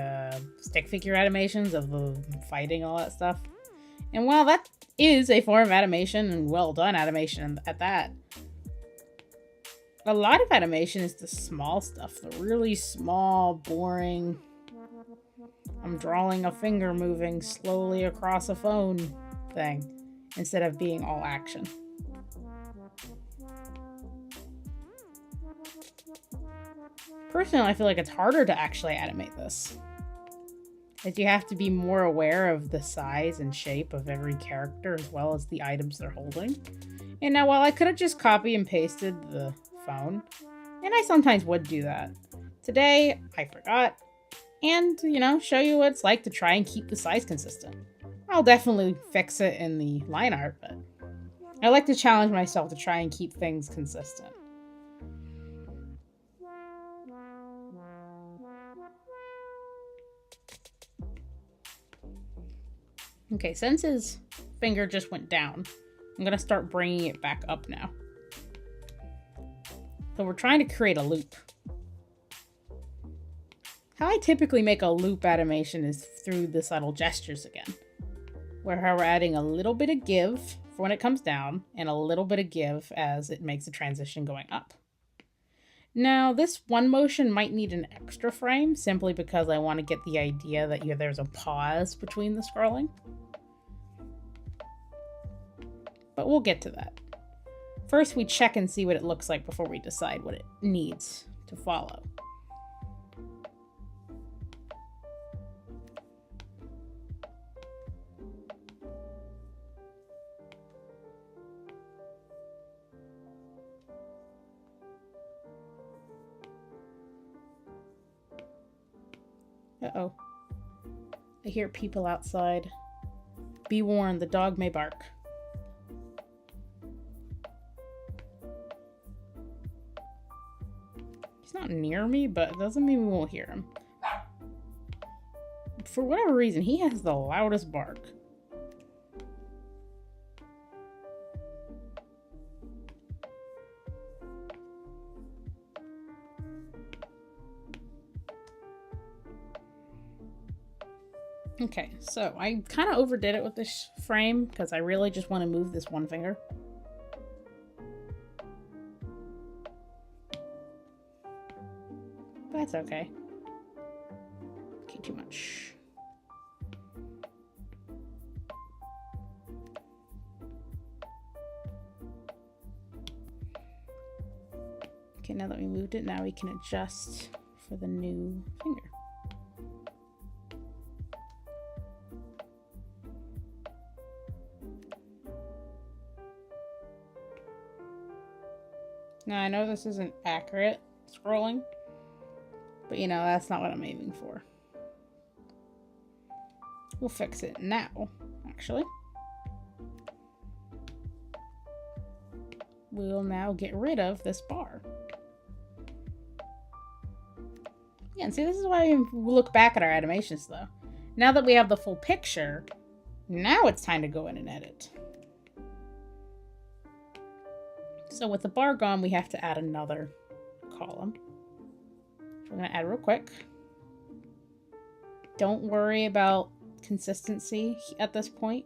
stick figure animations of the fighting and all that stuff. And while that is a form of animation and well done animation at that, a lot of animation is the small stuff, the really small, boring, I'm drawing a finger moving slowly across a phone thing, instead of being all action. Personally, I feel like it's harder to actually animate this. As you have to be more aware of the size and shape of every character as well as the items they're holding. And now, while I could have just copy and pasted the phone, and I sometimes would do that, today I forgot. And, you know, show you what it's like to try and keep the size consistent. I'll definitely fix it in the line art, but I like to challenge myself to try and keep things consistent. Okay, since his finger just went down, I'm going to start bringing it back up now. So we're trying to create a loop. How I typically make a loop animation is through the subtle gestures again, where we're adding a little bit of give for when it comes down and a little bit of give as it makes a transition going up. Now, this one motion might need an extra frame simply because I want to get the idea that there's a pause between the scrolling. But we'll get to that. First, we check and see what it looks like before we decide what it needs to follow. Uh-oh. I hear people outside. Be warned, the dog may bark. He's not near me, but it doesn't mean we won't hear him. For whatever reason, he has the loudest bark. Okay, so I kind of overdid it with this frame because I really just want to move this one finger. That's okay. Okay, too much. Okay, now that we moved it, now we can adjust for the new finger. Now, I know this isn't accurate scrolling, But you know, that's not what I'm aiming for. We'll fix it now, actually. We'll now get rid of this bar. Yeah, and see, this is why we look back at our animations, though. Now that we have the full picture, now it's time to go in and edit. So with the bar gone, we have to add another column. We're going to add real quick. Don't worry about consistency at this point.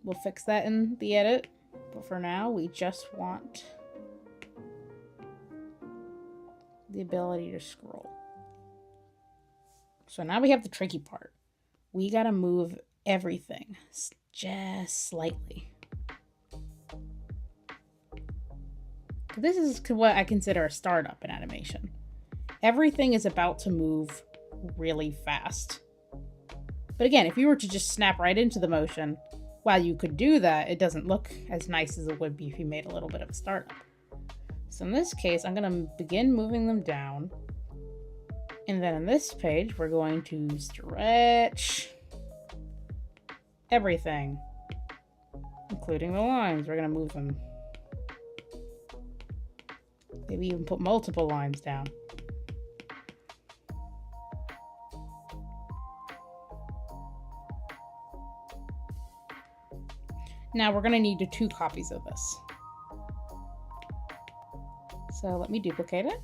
We'll fix that in the edit. But for now, we just want the ability to scroll. So now we have the tricky part. We gotta move everything just slightly. This is what I consider a startup in animation. Everything is about to move really fast. But again, if you were to just snap right into the motion, while you could do that, it doesn't look as nice as it would be if you made a little bit of a startup. So in this case, I'm going to begin moving them down. And then on this page, we're going to stretch everything, including the lines. We're going to move them. Maybe even put multiple lines down. Now we're going to need 2 copies of this. So let me duplicate it.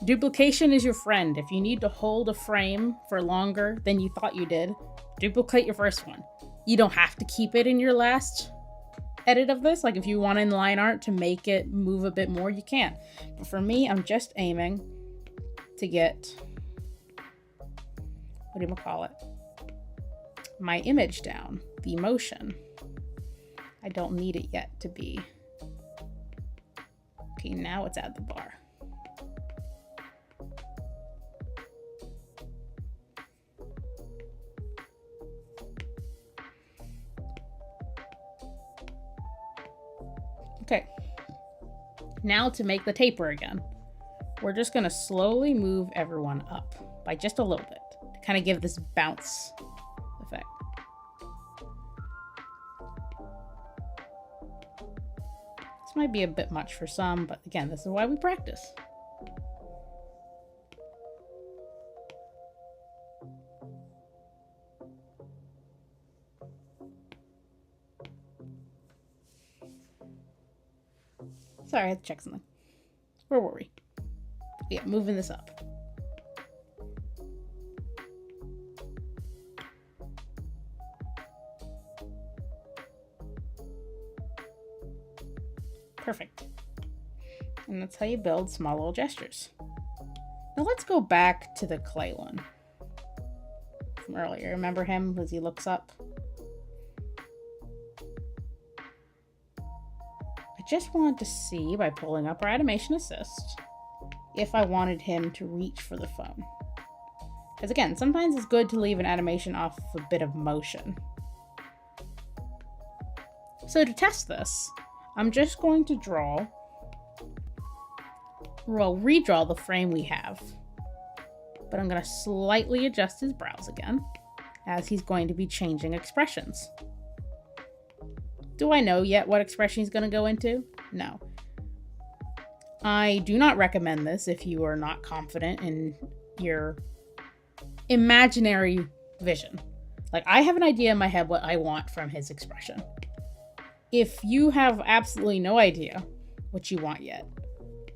Duplication is your friend. If you need to hold a frame for longer than you thought you did, duplicate your first one. You don't have to keep it in your last edit of this. Like if you want in line art to make it move a bit more, you can. But for me, I'm just aiming to get, my image down, the motion. I don't need it yet to be. Okay, now let's add the bar. Okay. Now to make the taper again. We're just gonna slowly move everyone up by just a little bit to kind of give this bounce effect. Might be a bit much for some, but again, this is why we practice. Sorry, I had to check something. Where were we? Yeah, moving this up. Perfect. And that's how you build small little gestures. Now let's go back to the clay one from earlier. Remember him as he looks up? I just wanted to see, by pulling up our animation assist, if I wanted him to reach for the phone. Because again, sometimes it's good to leave an animation off a bit of motion. So to test this, I'm just going to redraw the frame we have. But I'm going to slightly adjust his brows again, as he's going to be changing expressions. Do I know yet what expression he's going to go into? No. I do not recommend this if you are not confident in your imaginary vision. Like, I have an idea in my head what I want from his expression. If you have absolutely no idea what you want yet,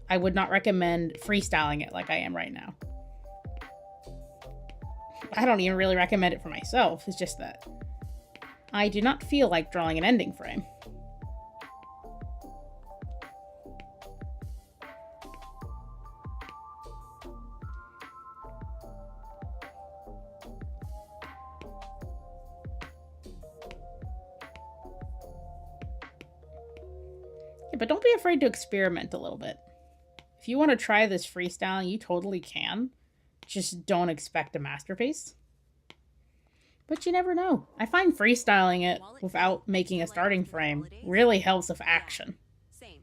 I would not recommend freestyling it like I am right now. I don't even really recommend it for myself. It's just that I do not feel like drawing an ending frame. But don't be afraid to experiment a little bit. If you want to try this freestyling, you totally can. Just don't expect a masterpiece. But you never know. I find freestyling it without making a starting frame really helps with action. Same,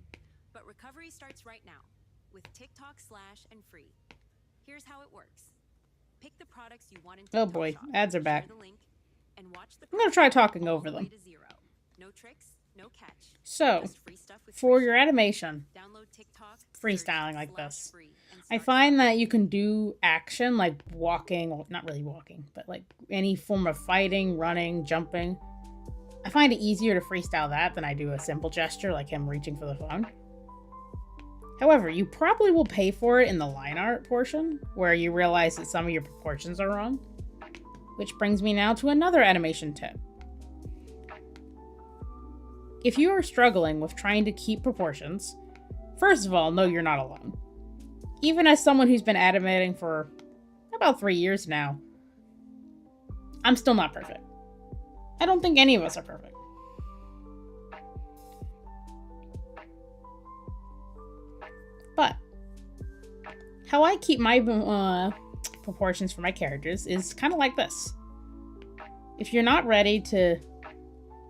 but recovery starts right now with TikTok Slash and Free. Here's how it works. Pick the products you want in Oh TikTok boy, Shop, ads are share back. the link, and watch the I'm gonna try process talking all over the them. way to zero. No tricks, no catch. So, Just free stuff with for free your shipping. animation, Download TikTok, freestyling search like this, /free, and I start find that you can do action like walking, well, not really walking, but like any form of fighting, running, jumping. I find it easier to freestyle that than I do a simple gesture like him reaching for the phone. However, you probably will pay for it in the line art portion, where you realize that some of your proportions are wrong. Which brings me now to another animation tip. If you are struggling with trying to keep proportions, first of all, know you're not alone. Even as someone who's been animating for about 3 years now, I'm still not perfect. I don't think any of us are perfect. But how I keep my proportions for my characters is kind of like this. If you're not ready to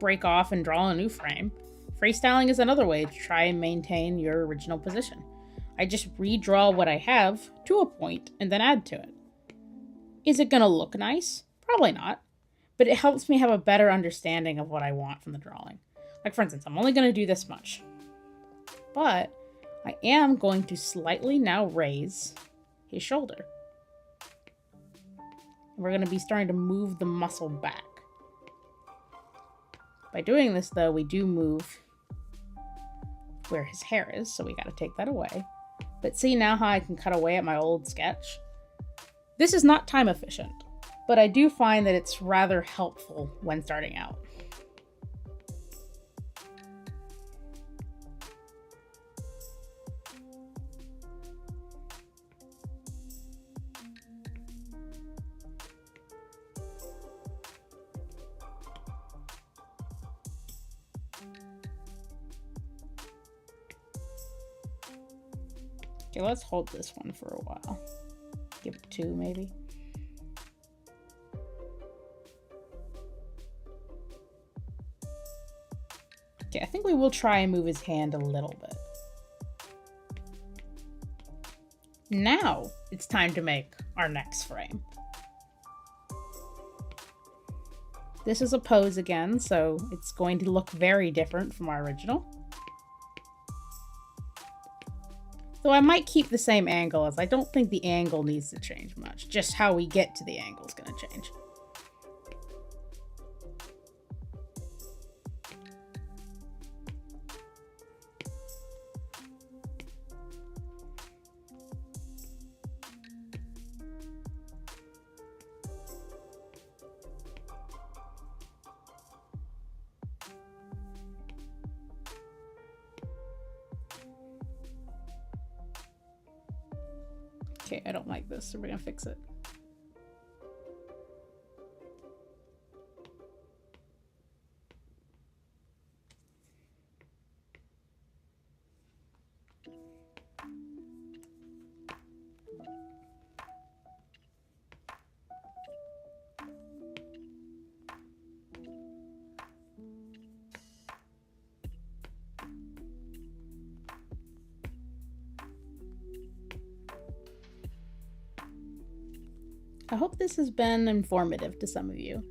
break off and draw a new frame, freestyling is another way to try and maintain your original position. I just redraw what I have to a point and then add to it. Is it going to look nice? Probably not. But it helps me have a better understanding of what I want from the drawing. Like, for instance, I'm only going to do this much. But I am going to slightly now raise his shoulder. We're going to be starting to move the muscle back. By doing this, though, we do move where his hair is, so we got to take that away. But see now how I can cut away at my old sketch? This is not time efficient, but I do find that it's rather helpful when starting out. Okay, let's hold this one for a while. Give it 2, maybe. Okay, I think we will try and move his hand a little bit. Now, it's time to make our next frame. This is a pose again, so it's going to look very different from our original. Though I might keep the same angle, as I don't think the angle needs to change much. Just how we get to the angle is going to change. Okay, I don't like this, so we're gonna fix it. I hope this has been informative to some of you.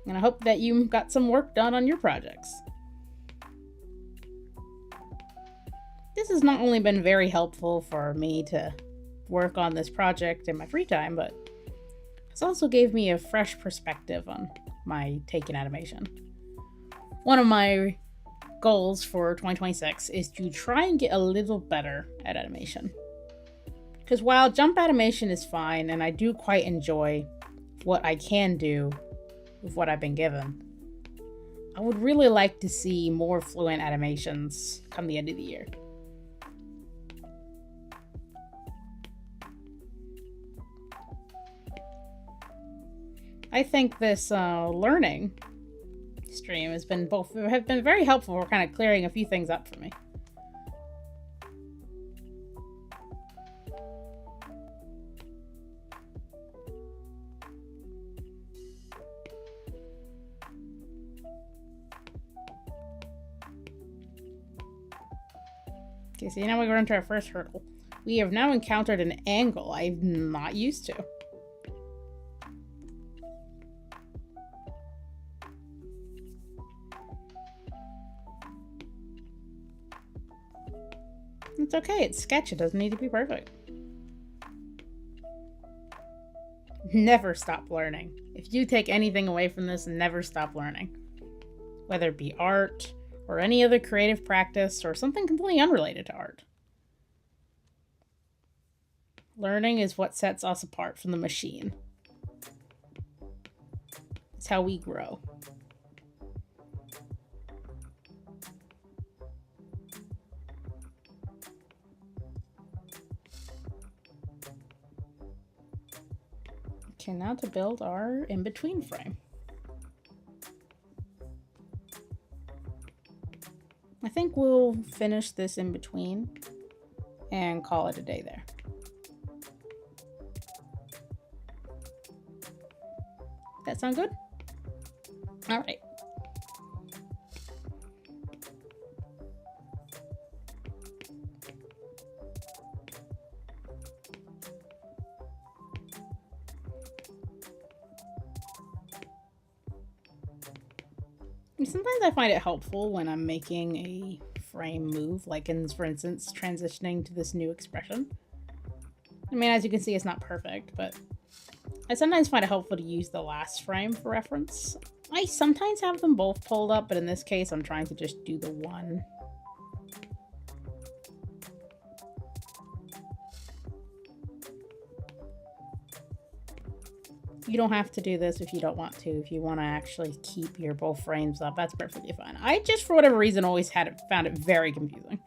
And I hope that you got some work done on your projects. This has not only been very helpful for me to work on this project in my free time, but it's also gave me a fresh perspective on my take in animation. One of my goals for 2026 is to try and get a little better at animation. Because while jump animation is fine, and I do quite enjoy what I can do with what I've been given, I would really like to see more fluent animations come the end of the year. I think this learning stream have been very helpful for kind of clearing a few things up for me. Okay, so now we're going to our first hurdle. We have now encountered an angle I'm not used to. It's okay, it's sketch, it doesn't need to be perfect. Never stop learning. If you take anything away from this, never stop learning. Whether it be art, or any other creative practice, or something completely unrelated to art. Learning is what sets us apart from the machine. It's how we grow. Okay, now to build our in-between frame. I think we'll finish this in-between and call it a day there. That sound good? All right. Sometimes I find it helpful when I'm making a frame move, like in, for instance, transitioning to this new expression. I mean, as you can see, it's not perfect, but I sometimes find it helpful to use the last frame for reference. I sometimes have them both pulled up, but in this case, I'm trying to just do the one. You don't have to do this if you don't want to. If you want to actually keep your both frames up, that's perfectly fine. I just, for whatever reason, always found it very confusing.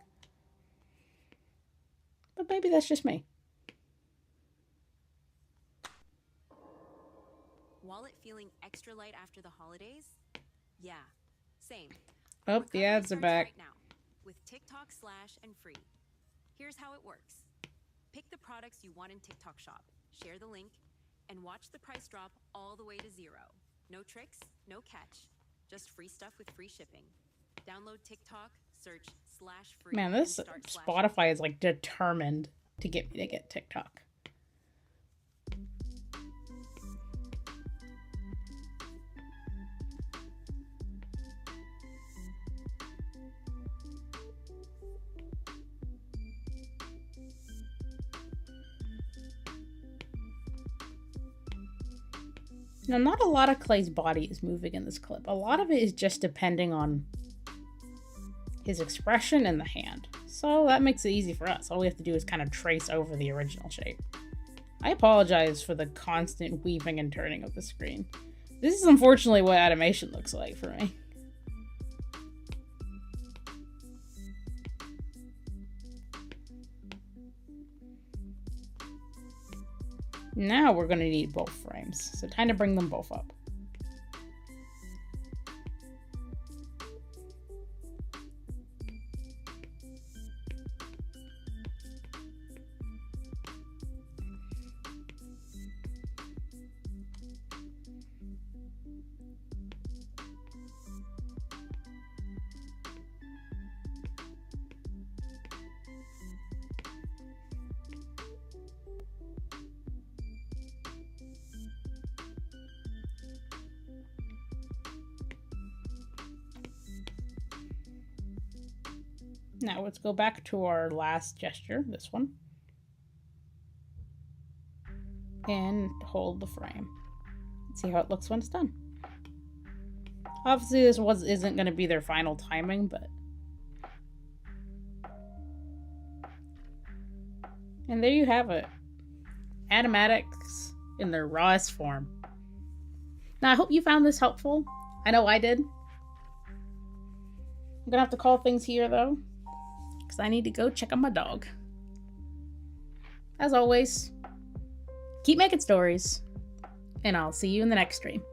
But maybe that's just me. Wallet feeling extra light after the holidays? Yeah, same. Oh, the Recovery ads are starts back. right now with TikTok Slash and free. Here's how it works. Pick the products you want in TikTok Shop, share the link, and watch the price drop all the way to 0. No tricks, no catch, just free stuff with free shipping. Download TikTok, search /free. Man, this Spotify is like determined to get me to get TikTok. Now, not a lot of Clay's body is moving in this clip. A lot of it is just depending on his expression and the hand. So that makes it easy for us. All we have to do is kind of trace over the original shape. I apologize for the constant weaving and turning of the screen. This is unfortunately what animation looks like for me. Now we're going to need both frames, so time to bring them both up. Now let's go back to our last gesture, this one, and hold the frame. Let's see how it looks when it's done. Obviously this isn't going to be their final timing, but... And there you have it. Animatics in their rawest form. Now I hope you found this helpful. I know I did. I'm gonna have to call things here though, because I need to go check on my dog. As always, keep making stories, and I'll see you in the next stream.